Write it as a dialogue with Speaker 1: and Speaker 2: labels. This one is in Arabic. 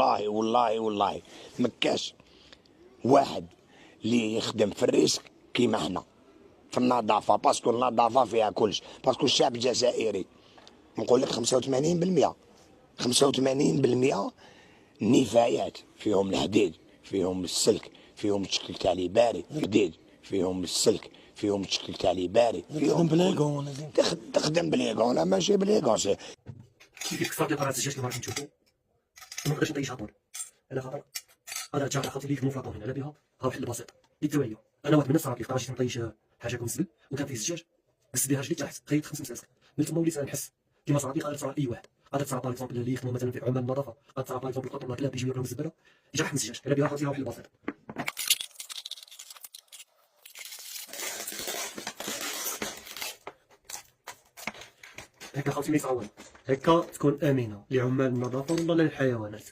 Speaker 1: والله والله والله مكاش واحد اللي يخدم في الريسك كيما حنا في النظافه، باسكو النظافه فيها كلش، باسكو الشعب الجزائري نقول لك 85% 85% نفايات، فيهم الحديد، فيهم السلك، فيهم تشكيل تاع لي باري، الحديد فيهم السلك، فيهم تشكيل تاع لي باري،
Speaker 2: تخدم بليغون،
Speaker 1: تخدم بليغون، ماشي بليغون.
Speaker 3: كيف كسرت لي قناه الزجاج كما راكم تشوفوا، وما نقدرش نطيشها طول على خاطر هذا جا على خاطر لي كموفلاطون هنا على بها ها واحد البسيط ديك التواليه. انا واحد من الناس صارت لي فاش نطيش حاجه كون الزبل وكان فيه الزجاج، قص بها رجلي تحت خيط 5 مساسك من تما وليت نحس كيما صرات لي قادر تصرا اي واحد، قادر تصرا باغ اكزومبل اللي يخدموا مثلا في عمال النظافه، قادر تصرا باغ اكزومبل القطن ولا كلاب يجيو ياكلوا الزباله يجرح من الزجاج على بها خاطر واحد البسيط. هكا خاوتي ما يصعب، هكا تكون امنه لعمال النظافه ولا للحيوانات.